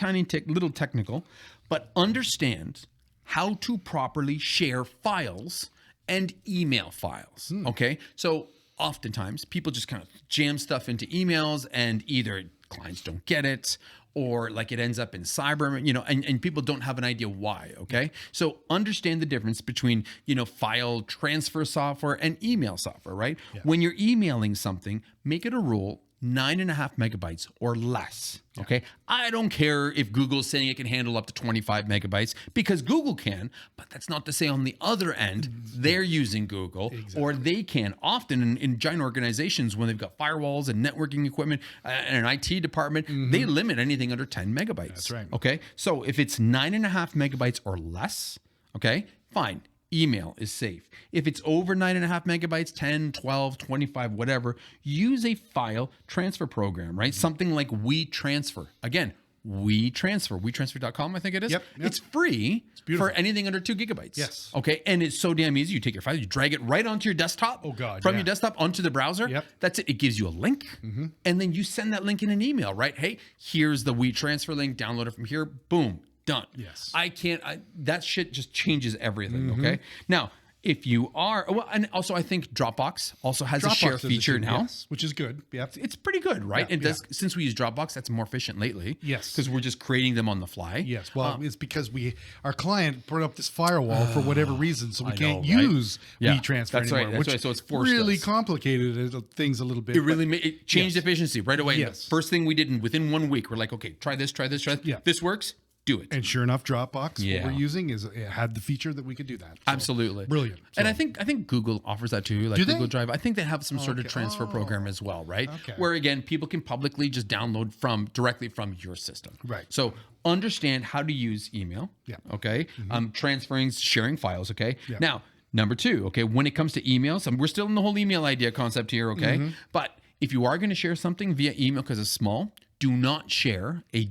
little technical, but understand how to properly share files and email files. Okay, so oftentimes people just kind of jam stuff into emails, and either clients don't get it, or like it ends up in cyber, you know, and people don't have an idea why. Okay, so understand the difference between, you know, file transfer software and email software, right? When you're emailing something, make it a rule 9.5 megabytes or less. Okay. I don't care if Google's saying it can handle up to 25 megabytes, because Google can, but that's not to say on the other end, they're using Google, or they can. Often in giant organizations, when they've got firewalls and networking equipment and an IT department, they limit anything under 10 megabytes. That's right. Okay. So if it's 9.5 megabytes or less, okay, fine. Email is safe. If it's over 9.5 megabytes, 10, 12, 25, whatever, use a file transfer program, right? Something like WeTransfer. Again, WeTransfer, WeTransfer.com, I think it is. Yep. It's free beautiful. for anything under 2 gigabytes. Yes. Okay. And it's so damn easy. You take your file, you drag it right onto your desktop. Oh, God, From yeah. your desktop onto the browser. Yep. That's it. It gives you a link. And then you send that link in an email, right? Hey, here's the WeTransfer link. Download it from here. Boom. Done. Yes. That shit just changes everything. Okay. Now, if you are, well, and also I think Dropbox also has a share does it feature too, now. yes, which is good. Yeah. It's pretty good, right? Yeah, It does. Since we use Dropbox, that's more efficient lately. Yes. Because we're just creating them on the fly. Yes. Well, it's because our client put up this firewall for whatever reason, so we I can't know, right? use Yeah, WeTransfer that's right, anymore, that's which right, so it's forced really us. complicated things a little bit. It really it changed Yes. efficiency right away. Yes. The first thing we did within 1 week, we're like, okay, try this. Yeah. This works. Do it. And sure enough, Dropbox, Yeah. what we're using, it had the feature that we could do that. So, Absolutely. brilliant. And So- I think Google offers that too, like Do they? Google Drive. I think they have some sort of okay. transfer Oh. program as well, right? Okay. Where again, people can publicly just download directly from your system. Right. So understand how to use email. Yeah. Okay. Transferring, sharing files. Okay. Yeah. Now, number 2. Okay. When it comes to emails, we're still in the whole email idea concept here. Okay. But if you are going to share something via email because it's small, do not share a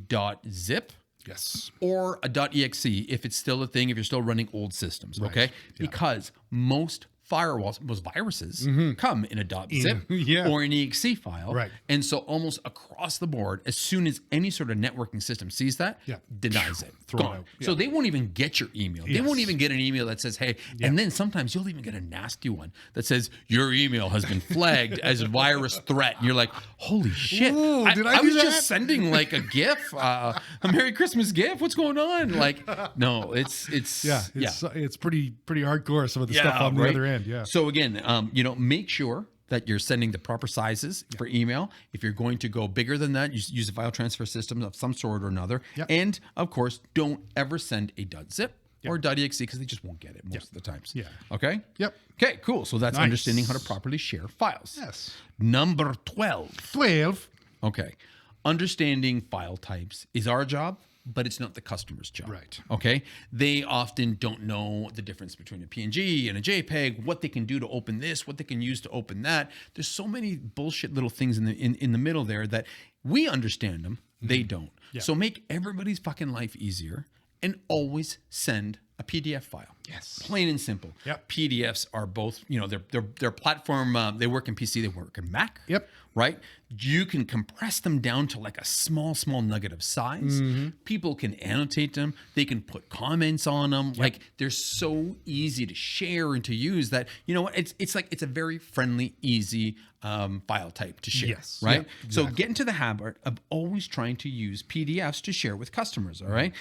.zip. Yes. Or a .exe if it's still a thing, if you're still running old systems, okay? Because most firewalls, most viruses come in a .zip yeah. or an exe file. Right. And so almost across the board, as soon as any sort of networking system sees that, Yeah. denies it. Throw it Gone. out. So Yeah. they won't even get your email. They Yes. won't even get an email that says, hey, and then sometimes you'll even get a nasty one that says, your email has been flagged as a virus threat. And you're like, holy shit. Ooh, did I do was that? just sending like a GIF, a Merry Christmas GIF. What's going on? Like, no, it's It's pretty hardcore, some of the stuff on the right? other end. Yeah. So again, make sure that you're sending the proper sizes for email. If you're going to go bigger than that, use a file transfer system of some sort or another. Yep. And of course, don't ever send a .zip or .exe because they just won't get it most of the times. Yeah. Okay. Yep. Okay. Cool. So that's Nice. understanding how to properly share files. Yes. Number 12. 12. Okay. Understanding file types is our job, but it's not the customer's job. Right. Okay. They often don't know the difference between a PNG and a JPEG, what they can do to open this, what they can use to open that. There's so many bullshit little things in the middle there that we understand them. They don't. Yeah. So make everybody's fucking life easier and always send a PDF file. Yes. Plain and simple. Yep. PDFs are both, they're platform, they work in PC, they work in Mac. Yep. Right? You can compress them down to like a small nugget of size. People can annotate them. They can put comments on them. Like they're so easy to share and to use that, it's a very friendly, easy file type to share. Yes. Right? Yeah, So exactly. get into the habit of always trying to use PDFs to share with customers. All right.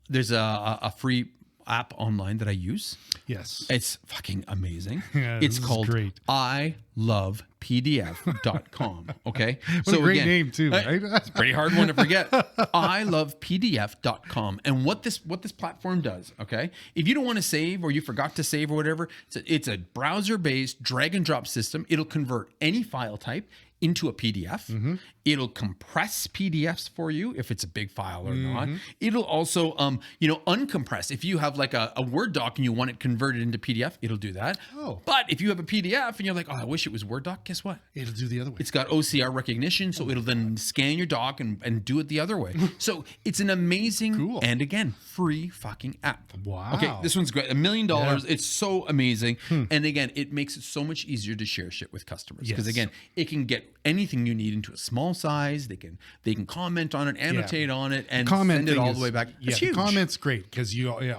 There's a free app online that I use. Yes. It's fucking amazing. Yeah, It's this is called great. ilovepdf.com. Okay. What a great name too, right? It's a pretty hard one to forget. ilovepdf.com. And what this platform does, okay? If you don't want to save or you forgot to save or whatever, it's a browser-based drag and drop system. It'll convert any file type into a PDF. It'll compress PDFs for you if it's a big file or not. It'll also, uncompress. If you have like a Word doc and you want it converted into PDF, it'll do that. Oh. But if you have a PDF and you're like, oh, I wish it was Word doc, guess what? It'll do the other way. It's got OCR recognition, so it'll then scan your doc and do it the other way. So it's an amazing, Cool. and again, free fucking app. Wow. Okay, this one's great. $1 million. Yeah. It's so amazing. And again, it makes it so much easier to share shit with customers. Because Yes. again, it can get anything you need into a small size. They can comment on it, annotate on it, and send it all the way back. Yeah, It's the huge. comment's great because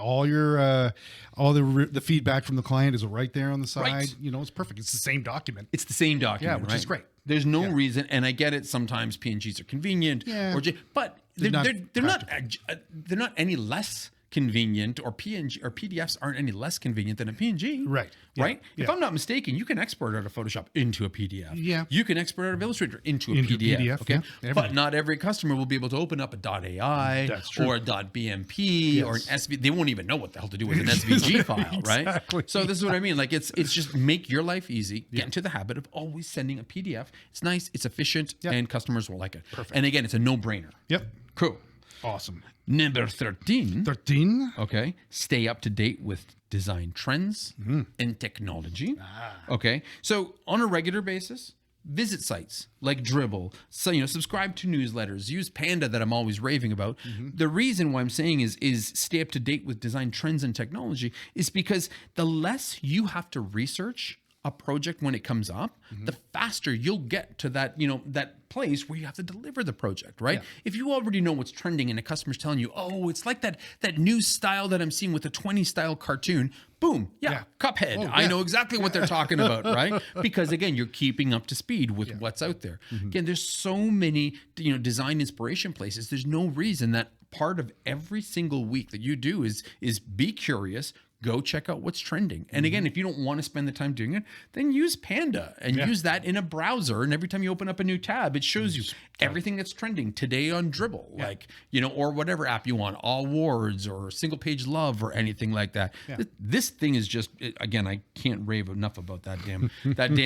all the feedback from the client is right there on the side. Right. It's perfect. It's the same document. It's the same document, Yeah, which right? is great. There's no reason, and I get it. Sometimes PNGs are convenient, Yeah. but They're not they're not any less convenient, or PNG or PDFs aren't any less convenient than a PNG. Right. Yeah. Right. If Yeah. I'm not mistaken, you can export out of Photoshop into a PDF. Yeah. You can export out of Illustrator into a Into a PDF. PDF, Okay. yeah. But Everything. not every customer will be able to open up a .ai That's true. or a .bmp or an SV. They won't even know what the hell to do with an SVG file, right? Exactly. So this is what I mean. Like it's just make your life easy. Get into the habit of always sending a PDF. It's nice. It's efficient, Yep. and customers will like it. Perfect. And again, it's a no-brainer. Yep. Cool. Awesome. Number 13. 13. Okay. Stay up to date with design trends and technology. Okay. So on a regular basis, visit sites like Dribbble. So, subscribe to newsletters. Use Panda that I'm always raving about. The reason why I'm saying is stay up to date with design trends and technology is because the less you have to research a project when it comes up, the faster you'll get to that, that place where you have to deliver the project, right? Yeah. If you already know what's trending and a customer's telling you, oh, it's like that new style that I'm seeing with the 20 style cartoon, boom, yeah. Cuphead. Oh, I yeah. know exactly what they're talking about, right? Because again, you're keeping up to speed with what's out there. Again, there's so many, design inspiration places. There's no reason that part of every single week that you do is be curious, go check out what's trending. And again, if you don't want to spend the time doing it, then use Panda and use that in a browser. And every time you open up a new tab, it shows you everything that's trending today on Dribbble, like, or whatever app you want, All Awards or Single Page Love or anything like that. This thing is just, again, I can't rave enough about that damn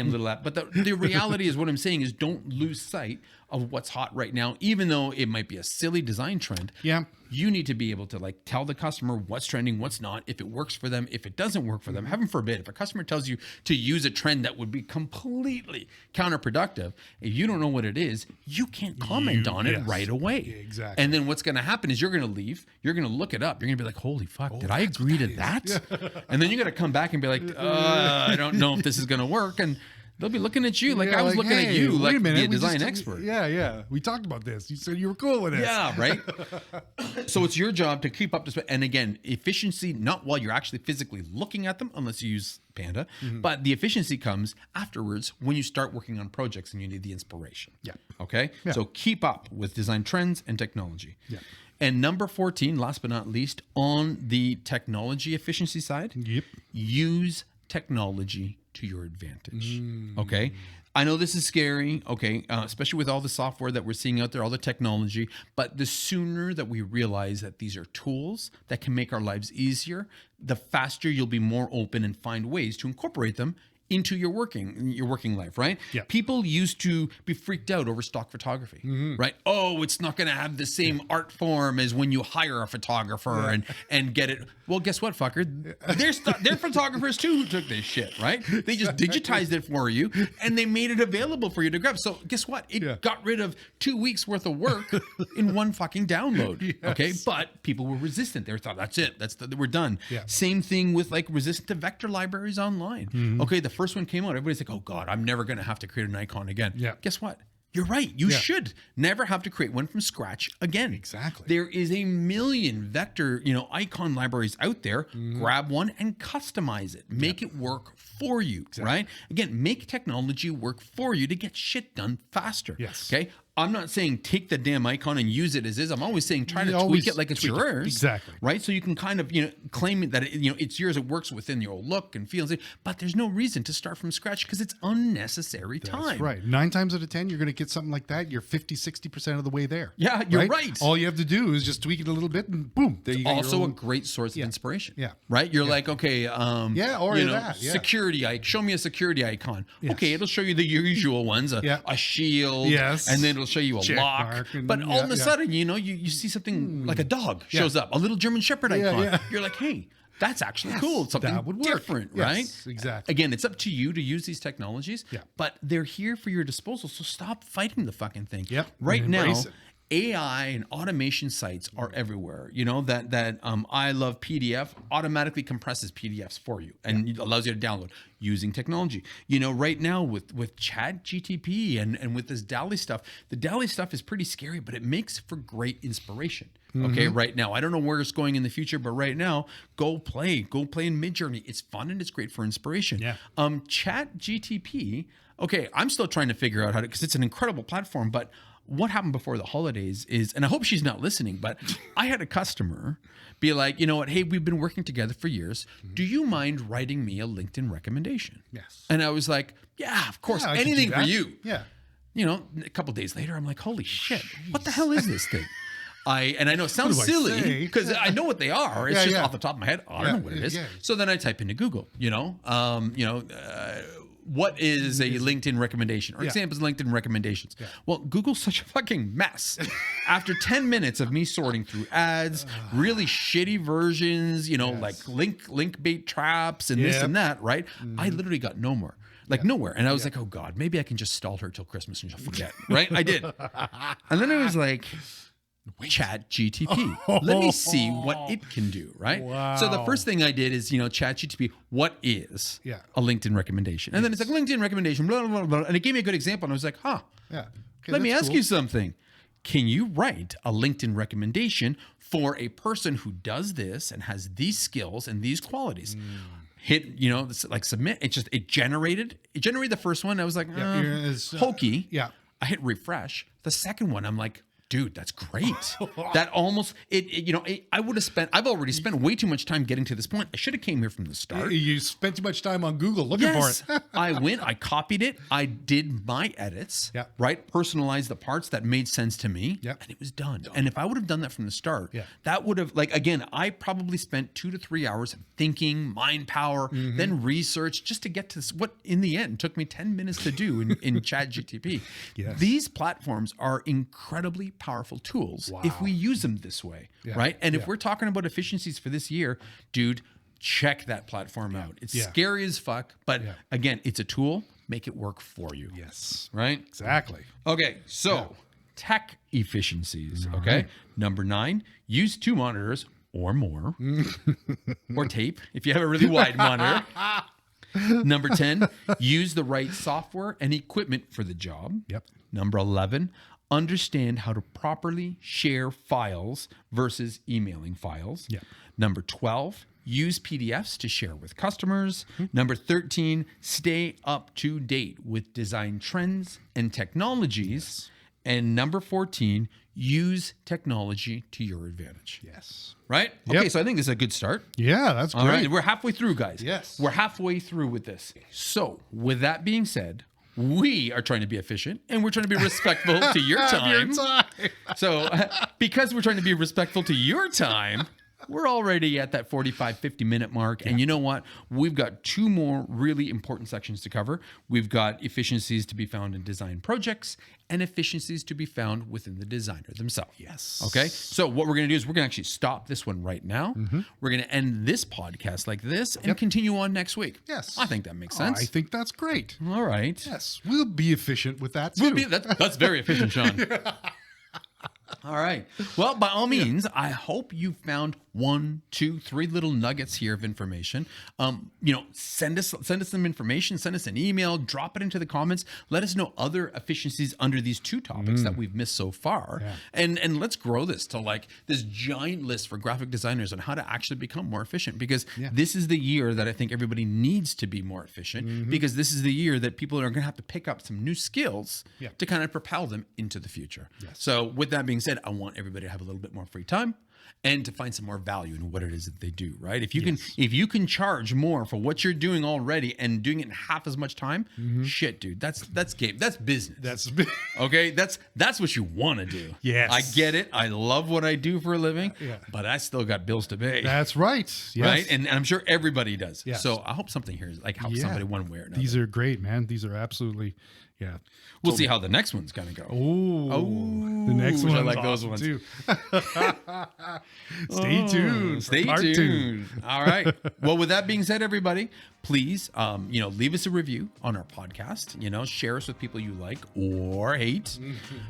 little app. But the reality is what I'm saying is don't lose sight of what's hot right now, even though it might be a silly design trend. Yeah. You need to be able to tell the customer what's trending, what's not, if it works for them, if it doesn't work for them. Heaven forbid, if a customer tells you to use a trend that would be completely counterproductive, if you don't know what it is, you can't comment on it right away. Yeah, exactly. And then what's going to happen is you're going to leave, you're going to look it up, you're going to be like, holy fuck, did I agree to that? And then you got to come back and be like, I don't know if this is going to work. And they'll be looking at you like I was looking at you wait like a minute, be a we design just- expert. Yeah. We talked about this. You said you were cool with it. Yeah, right. So it's your job to keep up to speed. And again, efficiency, not while you're actually physically looking at them, unless you use Panda, but the efficiency comes afterwards when you start working on projects and you need the inspiration. Yeah. Okay. Yeah. So keep up with design trends and technology. Yeah. And number 14, last but not least, on the technology efficiency side, use technology to your advantage. Okay. I know this is scary, okay, especially with all the software that we're seeing out there, all the technology, but the sooner that we realize that these are tools that can make our lives easier, the faster you'll be more open and find ways to incorporate them into your working life, right? Yeah. People used to be freaked out over stock photography, right? Oh, it's not going to have the same art form as when you hire a photographer and get it. Well, guess what, fucker? They're photographers too who took this shit, right? They just digitized it for you and they made it available for you to grab. So guess what? It got rid of 2 weeks worth of work in one fucking download. Okay, but people were resistant. They thought that's it. We're done. Yeah. Same thing with resistant to vector libraries online. Okay, the first one came out, everybody's like, oh God, I'm never going to have to create an icon again. Yeah. Guess what? You're right. You should never have to create one from scratch again. Exactly. There is a million vector, icon libraries out there. Grab one and customize it. Make it work for you, right? Again, make technology work for you to get shit done faster. Yes. Okay. I'm not saying take the damn icon and use it as is. I'm always saying try to You tweak always it like it's tweak it. yours. Exactly. Right? So you can kind of, claim that it's yours. It works within your look and feels. But there's no reason to start from scratch because it's unnecessary time. That's right. 9 times out of 10, you're going to get something like that. You're 50-60% of the way there. Yeah, you're right. All you have to do is just tweak it a little bit, and boom, there you go. Also a great source of inspiration. Yeah. Right? You're like, okay, or that. Yeah. security show me a security icon. Yes. Okay, it'll show you the usual ones, a shield, Yes. and then it'll show you a Check lock. mark and- But all of a yeah. sudden, you see something like a dog shows up, a little German Shepherd icon. yeah. You're like, hey, that's actually cool. It's something that would work. different, Yes, right? exactly. Again, it's up to you to use these technologies, but they're here for your disposal. So stop fighting the fucking thing. Yep. Right now, Embrace it. AI and automation sites are everywhere. That I Love PDF automatically compresses PDFs for you and allows you to download using technology. Right now with Chat GTP and with this DALL-E stuff, the DALL-E stuff is pretty scary, but it makes for great inspiration. Okay, right now. I don't know where it's going in the future, but right now, go play in Midjourney. It's fun and it's great for inspiration. Yeah. Chat GTP, okay, I'm still trying to figure out how to, because it's an incredible platform, but what happened before the holidays is, and I hope she's not listening, but I had a customer be like, you know what, hey, we've been working together for years. Do you mind writing me a LinkedIn recommendation? Yes. And I was like, yeah, of course, Yeah, I can do anything for that. you. Yeah. A couple days later, I'm like, holy shit, what the hell is this thing? I know it sounds What do I silly say? because I know what they are. It's Yeah, just yeah. off the top of my head. I don't know what it is. Yeah. So then I type into Google, what is a LinkedIn recommendation or examples of LinkedIn recommendations? Well, Google's such a fucking mess. After 10 minutes of me sorting through ads, really shitty versions, like link bait traps and this and that, right? I literally got no more. Nowhere. And I was like, oh God, maybe I can just stall her till Christmas and she'll forget. Right? I did. And then I was like, Chat GTP. Let me see what it can do, right? Wow. So the first thing I did is, Chat GTP, what is a LinkedIn recommendation? And then it's like LinkedIn recommendation, blah, blah, blah, and it gave me a good example. And I was like, Yeah. Okay, let me that's ask you something. Can you write a LinkedIn recommendation for a person who does this and has these skills and these qualities? Hit, submit. It generated the first one. I was like, hokey. Yeah. I hit refresh. The second one, I'm like, dude, that's great. That almost, I would have I've already spent way too much time getting to this point. I should have came here from the start. You spent too much time on Google looking for it. I went, I copied it, I did my edits, right? Personalized the parts that made sense to me, and it was done. And if I would have done that from the start, that would have, again, I probably spent 2 to 3 hours thinking, mind power, then research just to get to this, what in the end took me 10 minutes to do in Chat GTP. Yes. These platforms are incredibly powerful tools if we use them this way, right? And if we're talking about efficiencies for this year, dude, check that platform out. It's scary as fuck, but again, it's a tool. Make it work for you. Yes. Right? Exactly. Okay, so tech efficiencies, okay? Number 9, use 2 monitors or more, or tape if you have a really wide monitor. Number 10, use the right software and equipment for the job. Yep. Number 11, understand how to properly share files versus emailing files. Yep. Number 12, use PDFs to share with customers. Number 13, stay up to date with design trends and technologies. And number 14, use technology to your advantage. Yes. Right? Yep. Okay, so I think this is a good start. Yeah, that's great. All right, we're halfway through, guys. Yes. We're halfway through with this. So, with that being said, we are trying to be efficient and we're trying to be respectful to your time. So, because we're trying to be respectful to your time, we're already at that 45, 50-minute mark. And you know what? We've got 2 more really important sections to cover. We've got efficiencies to be found in design projects and efficiencies to be found within the designer themselves. Yes. Okay? So what we're going to do is we're going to actually stop this one right now. We're going to end this podcast like this and continue on next week. Yes. I think that makes sense. I think that's great. All right. Yes. We'll be efficient with that too. That's very efficient, Sean. All right. Well, by all means, I hope you found 1, 2, 3 little nuggets here of information, send us some information, send us an email, drop it into the comments. Let us know other efficiencies under these 2 topics that we've missed so far. Yeah. And let's grow this to like this giant list for graphic designers on how to actually become more efficient, because this is the year that I think everybody needs to be more efficient, because this is the year that people are going to have to pick up some new skills to kind of propel them into the future. Yes. So with that being said, I want everybody to have a little bit more free time and to find some more value in what it is that they do, right? If you can charge more for what you're doing already and doing it in half as much time, shit, dude, that's game. That's business. That's okay. That's what you want to do. Yes. I get it. I love what I do for a living, Yeah. but I still got bills to pay. That's right. Yes. Right. And I'm sure everybody does. Yes. So I hope something here is like help somebody one way or another. These are great, man. These are absolutely, yeah. We'll see how the next one's going to go. The next one. I like those ones too. Stay tuned. Stay for part tuned. 2. All right. Well, with that being said, everybody, please, leave us a review on our podcast. Share us with people you like or hate.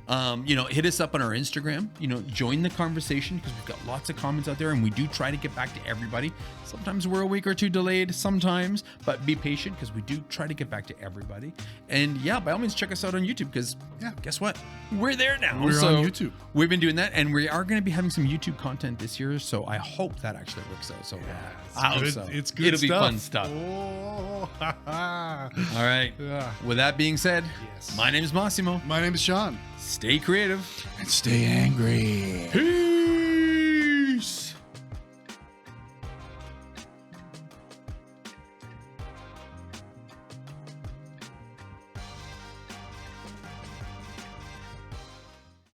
Hit us up on our Instagram. Join the conversation, because we've got lots of comments out there, and we do try to get back to everybody. Sometimes we're a week or 2 delayed, sometimes, but be patient, because we do try to get back to everybody. And by all means, check us out on YouTube, because guess what? We're there now. We're on YouTube. We've been doing that, and we are going to be having some YouTube content this year. So I hope that actually works out. So I hope so. It's good It'll stuff. be fun stuff. Oh. All right. Yeah. With that being said, Yes. my name is Massimo. My name is Sean. Stay creative. And stay angry. Peace.